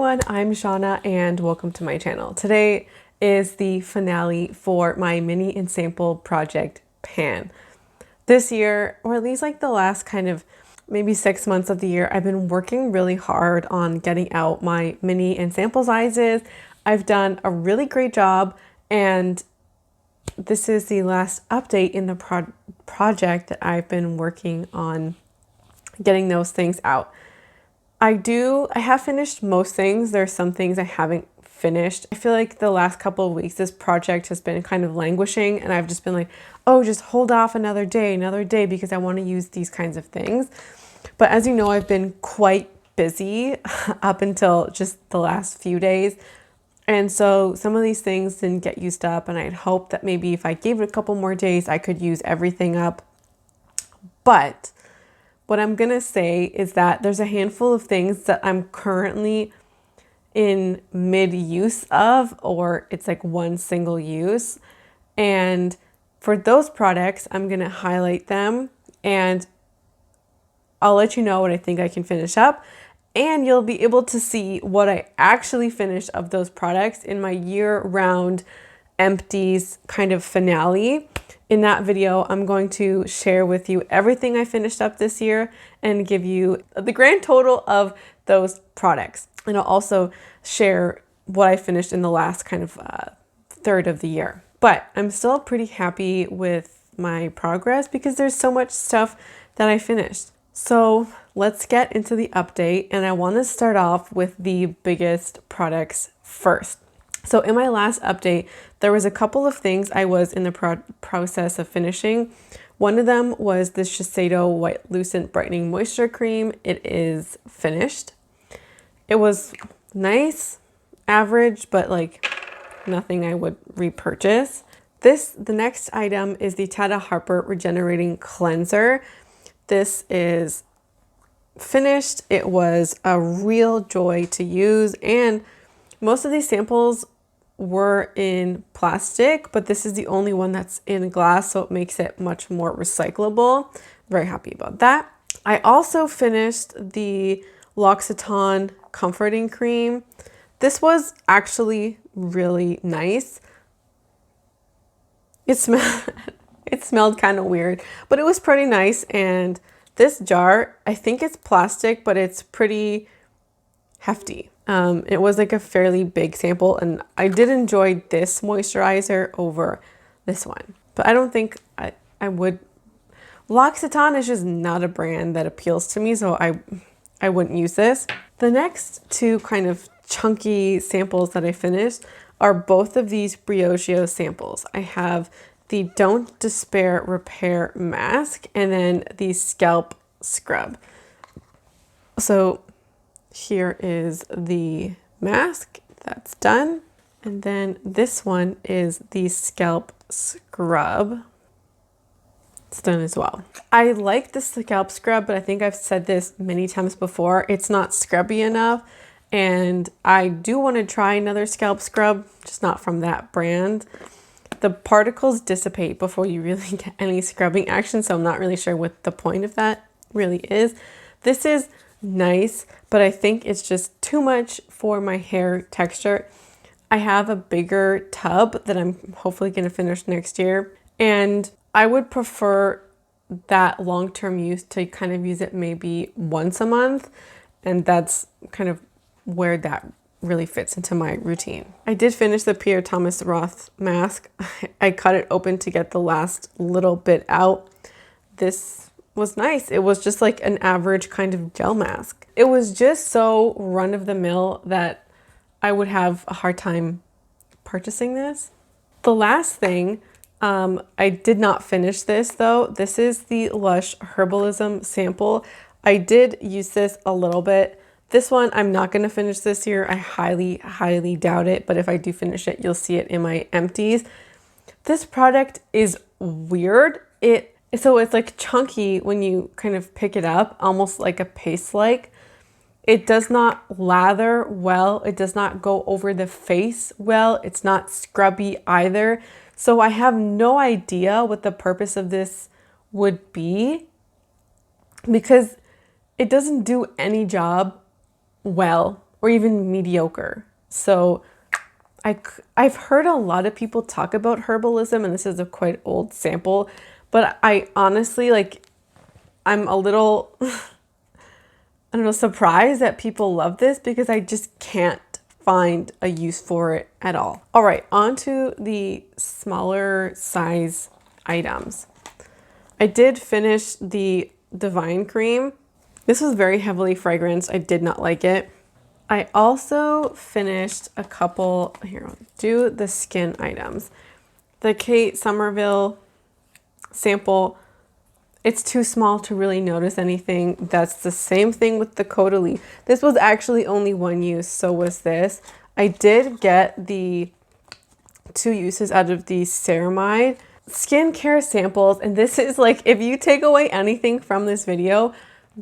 everyone, I'm Shauna and welcome to my channel. Today is the finale for my mini and sample project pan. This year, or at least like the last kind of maybe 6 months of the year, I've been working really hard on getting out my mini and sample sizes. I've done a really great job, and this is the last update in the project that I've been working on getting those things out. I have finished most things. There's some things I haven't finished. I feel like the last couple of weeks, this project has been kind of languishing, and I've just been like, oh, just hold off another day, because I want to use these kinds of things. But as you know, I've been quite busy up until just the last few days. And so some of these things didn't get used up, and I'd hoped that maybe if I gave it a couple more days, I could use everything up. But what I'm gonna say is that there's a handful of things that I'm currently in mid-use of, or it's like one single use. And for those products, I'm gonna highlight them and I'll let you know what I think I can finish up. And you'll be able to see what I actually finished of those products in my year-round empties kind of finale. In that video, I'm going to share with you everything I finished up this year and give you the grand total of those products. And I'll also share what I finished in the last kind of third of the year. But I'm still pretty happy with my progress because there's so much stuff that I finished. So let's get into the update, and I want to start off with the biggest products first. So in my last update, there was a couple of things I was in the process of finishing. One of them was the Shiseido White Lucent Brightening Moisture Cream. It is finished. It was nice, average, but like nothing I would repurchase. The next item is the Tata Harper Regenerating Cleanser. This is finished. It was a real joy to use, and most of these samples were in plastic, but this is the only one that's in glass, so it makes it much more recyclable. Very happy about that. I also finished the L'Occitane Comforting Cream. This was actually really nice. It smelled kind of weird, but it was pretty nice. And this jar, I think it's plastic, but it's pretty hefty. It was like a fairly big sample, and I did enjoy this moisturizer over this one, but I don't think I would. L'Occitane is just not a brand that appeals to me, so I wouldn't use this. The next two kind of chunky samples that I finished are both of these Briogeo samples. I have the Don't Despair Repair Mask and then the Scalp Scrub. So here is the mask that's done. And then this one is the Scalp Scrub. It's done as well. I like the Scalp Scrub, but I think I've said this many times before. It's not scrubby enough. And I do want to try another Scalp Scrub, just not from that brand. The particles dissipate before you really get any scrubbing action, so I'm not really sure what the point of that really is. This is nice, but I think it's just too much for my hair texture. I have a bigger tub that I'm hopefully going to finish next year, and I would prefer that long-term use to kind of use it maybe once a month, and that's kind of where that really fits into my routine. I did finish the Pierre Thomas Roth mask. I cut it open to get the last little bit out. This was nice. It was just like an average kind of gel mask. It was just so run-of-the-mill that I would have a hard time purchasing this. The last thing, I did not finish this though. This is the Lush Herbalism sample. I did use this a little bit. This one, I'm not going to finish this year. I highly, highly doubt it. But if I do finish it, you'll see it in my empties. This product is weird. So it's like chunky when you kind of pick it up, almost like a paste-like. It does not lather well. It does not go over the face well. It's not scrubby either. So I have no idea what the purpose of this would be, because it doesn't do any job well, or even mediocre. So I've heard a lot of people talk about herbalism, and this is a quite old sample, but I honestly, like, I'm a little, I don't know, surprised that people love this because I just can't find a use for it at all. All right, on to the smaller size items. I did finish the Divine Cream. This was very heavily fragranced. I did not like it. I also finished a couple, here, I'll do the skin items. The Kate Somerville sample, it's too small to really notice anything. That's the same thing with the Caudalie. This was actually only one use, so was this. I did get the 2 uses out of the ceramide skincare samples, and this is like, if you take away anything from this video,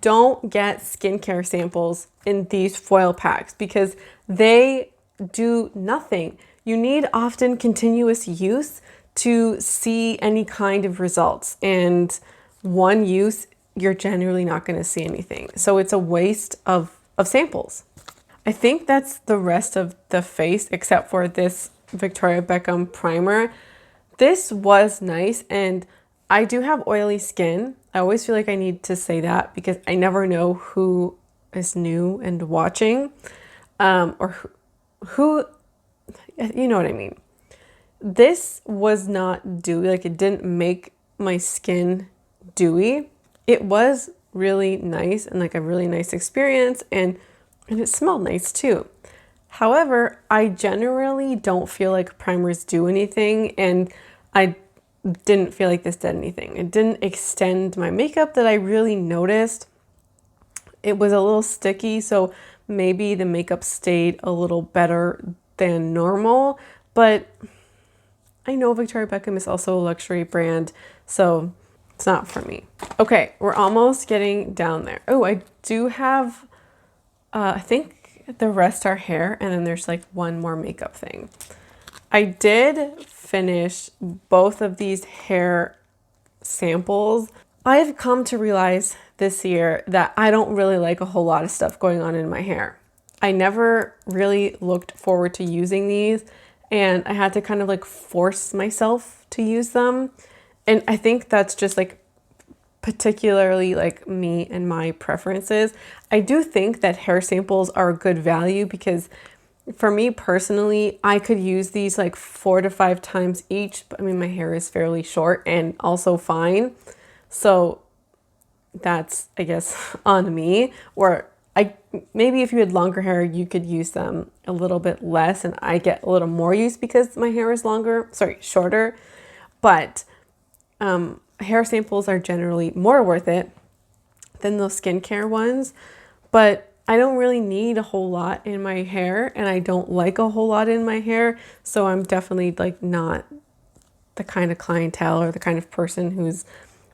don't get skincare samples in these foil packs because they do nothing. You need often continuous use to see any kind of results, and one use, you're generally not going to see anything. So it's a waste of samples. I think that's the rest of the face except for this Victoria Beckham primer. This was nice, and I do have oily skin. I always feel like I need to say that because I never know who is new and watching, or who, you know what I mean. This was not dewy, like it didn't make my skin dewy. It was really nice and like a really nice experience, and it smelled nice too. However, I generally don't feel like primers do anything, and I didn't feel like this did anything. It didn't extend my makeup that I really noticed. It was a little sticky, so maybe the makeup stayed a little better than normal, but I know Victoria Beckham is also a luxury brand, so it's not for me. Okay, we're almost getting down there. Oh, I do have, I think the rest are hair, and then there's like one more makeup thing. I did finish both of these hair samples. I've come to realize this year that I don't really like a whole lot of stuff going on in my hair. I never really looked forward to using these, and I had to kind of like force myself to use them. And I think that's just like particularly like me and my preferences. I do think that hair samples are a good value because for me personally, I could use these like 4 to 5 times each. But I mean, my hair is fairly short and also fine. So that's, I guess, on me. Or maybe if you had longer hair, you could use them a little bit less, and I get a little more use because my hair is shorter. But hair samples are generally more worth it than those skincare ones. But I don't really need a whole lot in my hair, and I don't like a whole lot in my hair. So I'm definitely like not the kind of clientele or the kind of person who's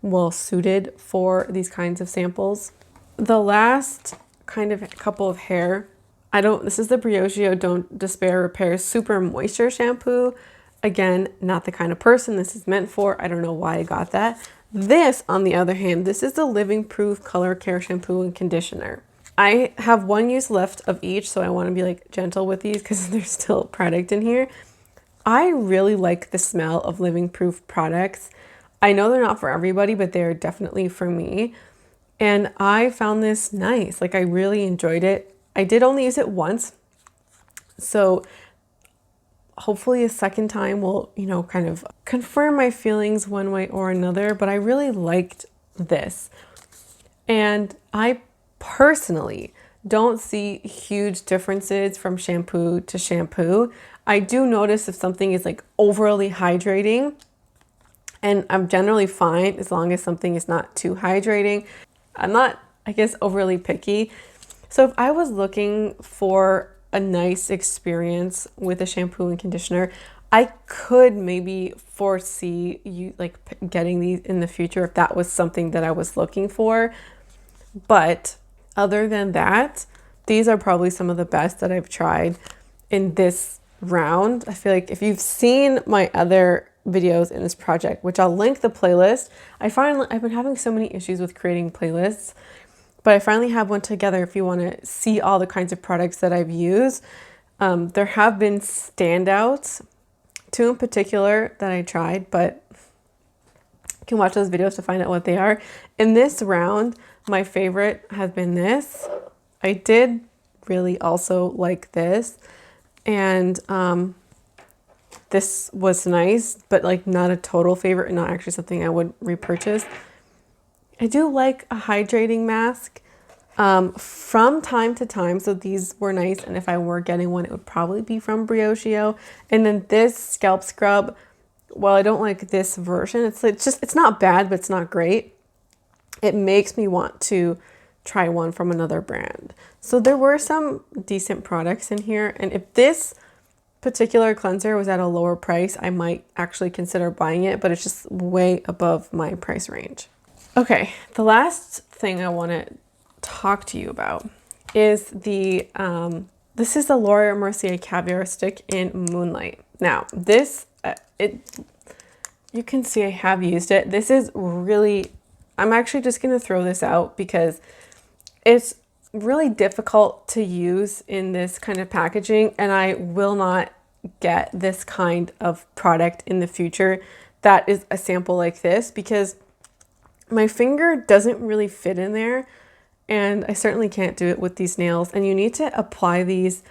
well suited for these kinds of samples. The last kind of couple of hair, this is the Briogeo Don't Despair Repair Super Moisture Shampoo. Again, not the kind of person this is meant for. I don't know why I got that. This, on the other hand, this is the Living Proof Color Care Shampoo and Conditioner. I have one use left of each, so I want to be like gentle with these because there's still product in here. I really like the smell of Living Proof products. I know they're not for everybody, but they're definitely for me. And I found this nice. Like, I really enjoyed it. I did only use it once. So hopefully a second time will, kind of confirm my feelings one way or another. But I really liked this. And I personally don't see huge differences from shampoo to shampoo. I do notice if something is like overly hydrating, and I'm generally fine as long as something is not too hydrating. I'm not, I guess, overly picky. So if I was looking for a nice experience with a shampoo and conditioner, I could maybe foresee you like getting these in the future if that was something that I was looking for. But other than that, these are probably some of the best that I've tried in this round. I feel like if you've seen my other videos in this project, which I'll link the playlist. I've been having so many issues with creating playlists, but I finally have one together if you want to see all the kinds of products that I've used. There have been standouts, two in particular that I tried, but you can watch those videos to find out what they are. In this round, my favorite has been this. I did really also like this, and this was nice, but like not a total favorite and not actually something I would repurchase. I do like a hydrating mask from time to time, so these were nice, and if I were getting one, it would probably be from Briochio. And then this scalp scrub, while I don't like this version, it's not bad, but it's not great. It makes me want to try one from another brand. So there were some decent products in here, and if this particular cleanser was at a lower price, I might actually consider buying it, but it's just way above my price range. Okay, the last thing I want to talk to you about is the this is the Laura Mercier Caviar Stick in Moonlight. Now this you can see I have used it. This is really, I'm actually just going to throw this out because it's really difficult to use in this kind of packaging, and I will not get this kind of product in the future that is a sample like this, because my finger doesn't really fit in there, and I certainly can't do it with these nails. And you need to apply these,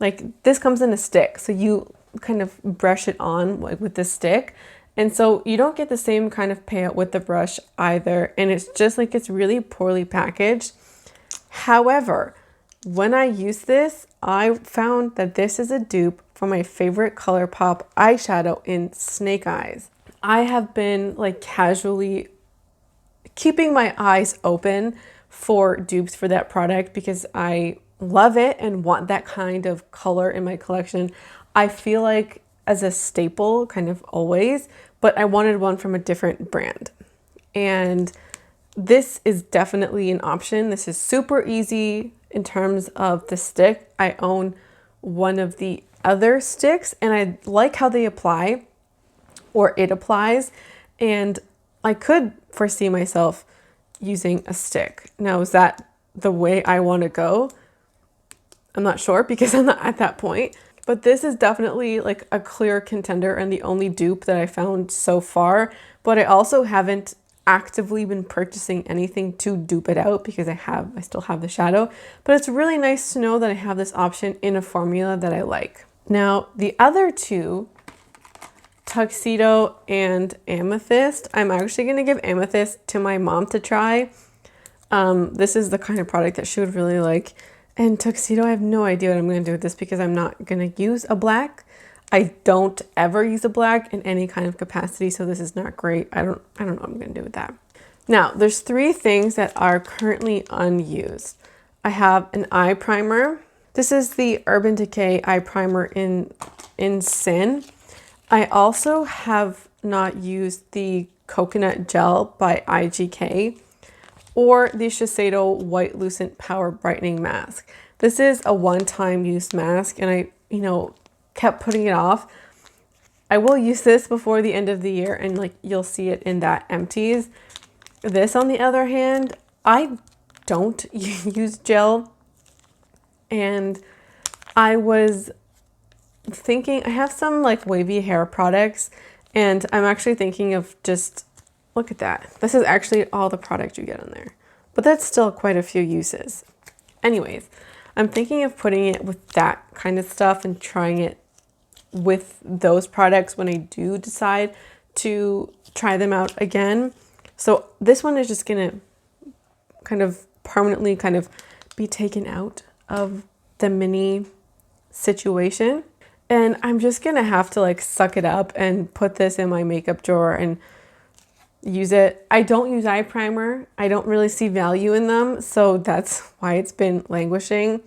like this comes in a stick, so you kind of brush it on like with the stick, and so you don't get the same kind of payout with the brush either, and it's just like it's really poorly packaged. However, when I use this, I found that this is a dupe for my favorite ColourPop eyeshadow in Snake Eyes. I have been like casually keeping my eyes open for dupes for that product because I love it and want that kind of color in my collection. I feel like as a staple kind of always, but I wanted one from a different brand. And this is definitely an option. This is super easy in terms of the stick. I own one of the other sticks and I like how they apply, or it applies, and I could foresee myself using a stick. Now, is that the way I want to go? I'm not sure because I'm not at that point, but this is definitely like a clear contender and the only dupe that I found so far. But I also haven't actively been purchasing anything to dupe it out because I still have the shadow, but it's really nice to know that I have this option in a formula that I like. Now, the other two, Tuxedo and Amethyst, I'm actually going to give Amethyst to my mom to try. This is the kind of product that she would really like. And Tuxedo, I have no idea what I'm going to do with this because I'm not going to use a black. I don't ever use a black in any kind of capacity, so this is not great. I don't know what I'm going to do with that. Now, there's three things that are currently unused. I have an eye primer. This is the Urban Decay eye primer in Sin. I also have not used the Coconut Gel by IGK or the Shiseido White Lucent Power Brightening Mask. This is a one-time use mask, and I, kept putting it off. I will use this before the end of the year, and like you'll see it in that empties. This, on the other hand, I don't use gel, and I was thinking I have some like wavy hair products, and I'm actually thinking of just, look at that. This is actually all the product you get in there, but that's still quite a few uses. Anyways, I'm thinking of putting it with that kind of stuff and trying it with those products when I do decide to try them out again. So this one is just gonna kind of permanently kind of be taken out of the mini situation. And I'm just gonna have to like suck it up and put this in my makeup drawer and use it. I don't use eye primer. I don't really see value in them, so that's why it's been languishing.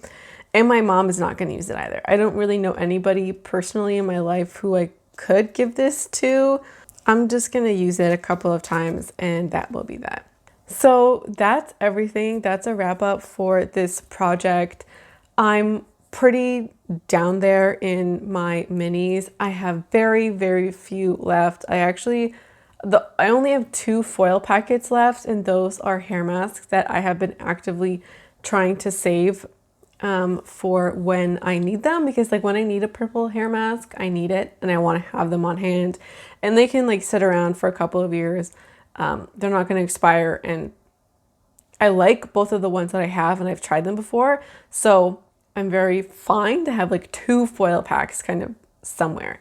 And my mom is not going to use it either. I don't really know anybody personally in my life who I could give this to. I'm just going to use it a couple of times and that will be that. So that's everything. That's a wrap up for this project. I'm pretty down there in my minis. I have very, very few left. I actually I only have 2 foil packets left, and those are hair masks that I have been actively trying to save for when I need them, because like when I need a purple hair mask, I need it and I want to have them on hand, and they can like sit around for a couple of years. They're not going to expire, and I like both of the ones that I have and I've tried them before. So I'm very fine to have like 2 foil packs kind of somewhere.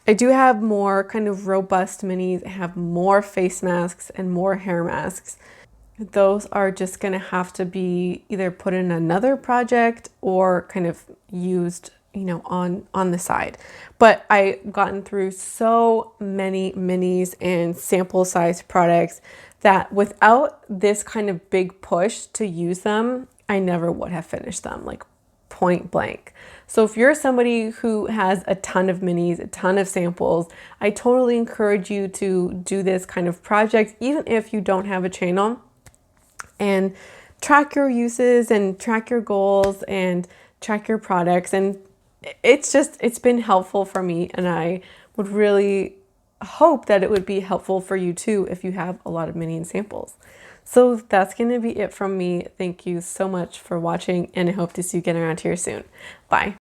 I do have more kind of robust minis. I have more face masks and more hair masks. Those are just gonna have to be either put in another project or kind of used, you know, on the side. But I've gotten through so many minis and sample size products that without this kind of big push to use them, I never would have finished them, like point blank. So if you're somebody who has a ton of minis, a ton of samples, I totally encourage you to do this kind of project, even if you don't have a channel, and track your uses and track your goals and track your products. And it's been helpful for me, and I would really hope that it would be helpful for you too if you have a lot of mini and samples. So that's going to be it from me. Thank you so much for watching, and I hope to see you again around here soon. Bye.